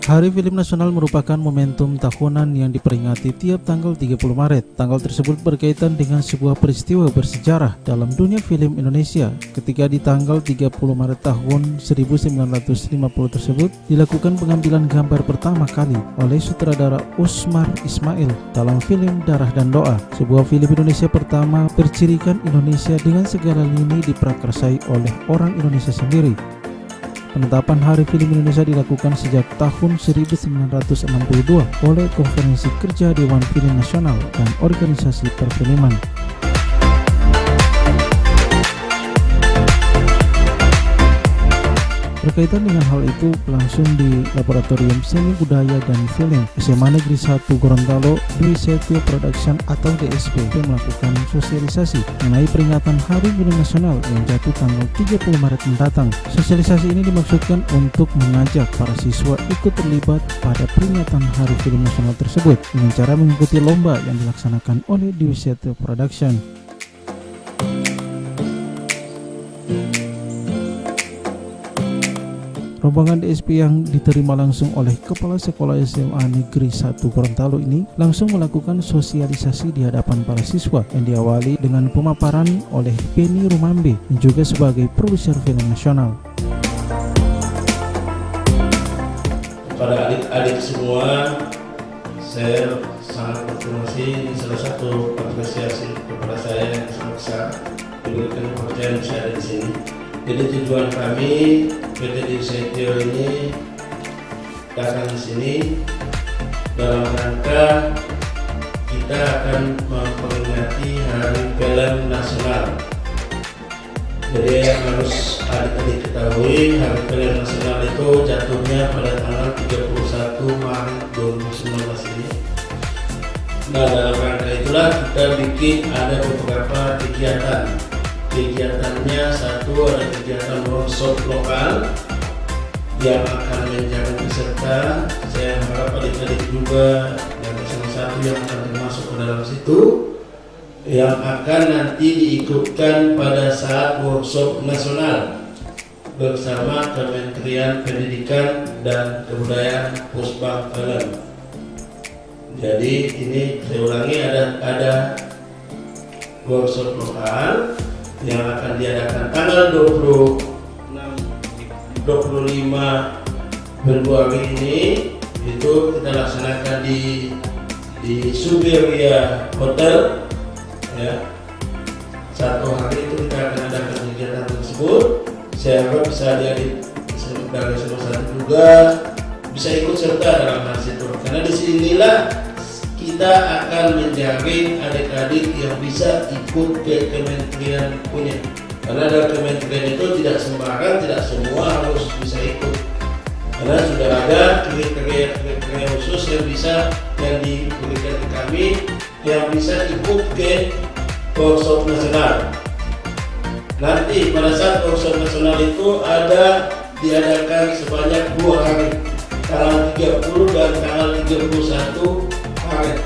Hari Film Nasional merupakan momentum tahunan yang diperingati tiap tanggal 30 Maret. Tanggal tersebut berkaitan dengan sebuah peristiwa bersejarah dalam dunia film Indonesia. Ketika di tanggal 30 Maret tahun 1950 tersebut dilakukan pengambilan gambar pertama kali oleh sutradara Usmar Ismail dalam film Darah dan Doa, sebuah film Indonesia pertama bercirikan Indonesia dengan segala lini diprakarsai oleh orang Indonesia sendiri. Penetapan Hari Film Indonesia dilakukan sejak tahun 1962 oleh Konferensi Kerja Dewan Film Nasional dan Organisasi Perfilman. Berkaitan dengan hal itu, langsung di Laboratorium Seni Budaya dan Film SMA Negeri 1 Gorontalo, Dwi Setio Production atau DSP melakukan sosialisasi mengenai peringatan Hari Film Nasional yang jatuh tanggal 30 Maret mendatang. Sosialisasi ini dimaksudkan untuk mengajak para siswa ikut terlibat pada peringatan Hari Film Nasional tersebut dengan cara mengikuti lomba yang dilaksanakan oleh Dwi Setio Production. Rombongan DSP yang diterima langsung oleh Kepala Sekolah SMA Negeri 1 Gorontalo ini langsung melakukan sosialisasi di hadapan para siswa yang diawali dengan pemaparan oleh Benny Rumambe yang juga sebagai produser film nasional. Kepada adik-adik semua, saya sangat berterima kasih. Ini salah satu apresiasi kepada saya yang sangat besar diberikan kepercayaan bisa ada di sini. Jadi tujuan kami PT Dwi Setio ini datang di sini dalam rangka kita akan memperingati Hari Film Nasional. Jadi yang harus adik-adik ketahui, Hari Film Nasional itu jatuhnya pada tanggal 31 Maret 2019 ini. Nah, dalam rangka itulah kita bikin ada beberapa kegiatan. Kegiatannya satu ada kegiatan workshop lokal yang akan menjaga peserta. Saya harap adik-adik juga yang salah satu yang akan termasuk ke dalam situ yang akan nanti diikutkan pada saat workshop nasional bersama Kementerian Pendidikan dan Kebudayaan Pusbang Film. Jadi ini saya ulangi, ada workshop lokal yang akan diadakan tanggal 25 Februari ini, itu kita laksanakan di Subiria Hotel ya. Satu hari itu kita akan adakan kegiatan tersebut. Saya harap bisa adik-adik dari semua satu juga bisa ikut serta dalam hal itu, karena di sinilah kita akan menjaring adik-adik yang bisa ikut ke kementerian punya. Karena dalam kementerian itu tidak sembarang, tidak semua harus bisa ikut. Karena sudah ada kriteria khusus yang diberikan ke kami yang bisa ikut ke workshop nasional. Nanti pada saat workshop nasional itu diadakan sebanyak 2 hari, tanggal 30 dan tanggal 31 Maret.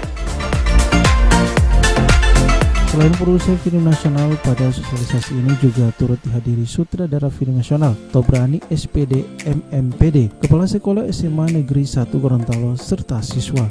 Selain produser film nasional, pada sosialisasi ini juga turut dihadiri sutradara film nasional Tobrani SPD MMPD, Kepala Sekolah SMA Negeri 1 Gorontalo, serta siswa.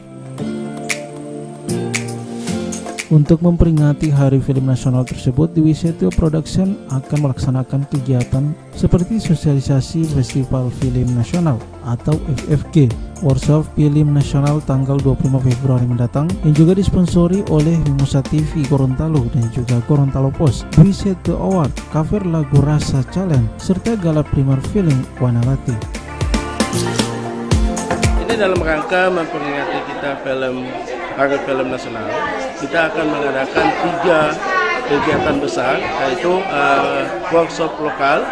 Untuk memperingati Hari Film Nasional tersebut, Dwi Setio Production akan melaksanakan kegiatan seperti sosialisasi Festival Film Nasional atau FFG, Workshop Film Nasional tanggal 25 Februari mendatang yang juga disponsori oleh Mimosa TV Gorontalo dan juga Gorontalo Post, Dwi Setio Award, cover lagu Rasa Challenge, serta gala primer film Wanalati. Ini dalam rangka memperingati kita Hari Film Nasional, kita akan mengadakan 3 kegiatan besar, yaitu workshop lokal,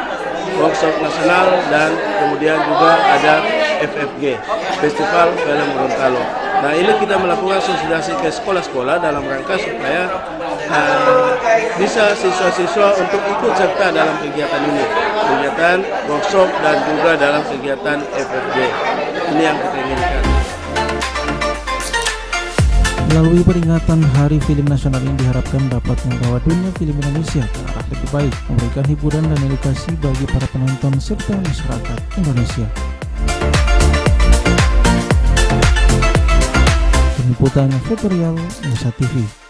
workshop nasional, dan kemudian juga ada FFG, Festival Film Gorontalo. Nah, ini kita melakukan sosialisasi ke sekolah-sekolah dalam rangka supaya bisa siswa-siswa untuk ikut serta dalam kegiatan ini, kegiatan workshop dan juga dalam kegiatan FFG. Ini yang kita inginkan. Melalui peringatan Hari Film Nasional ini diharapkan dapat membawa dunia film Indonesia ke arah lebih baik, memberikan hiburan dan edukasi bagi para penonton serta masyarakat Indonesia. Liputan Veterial Nusa TV.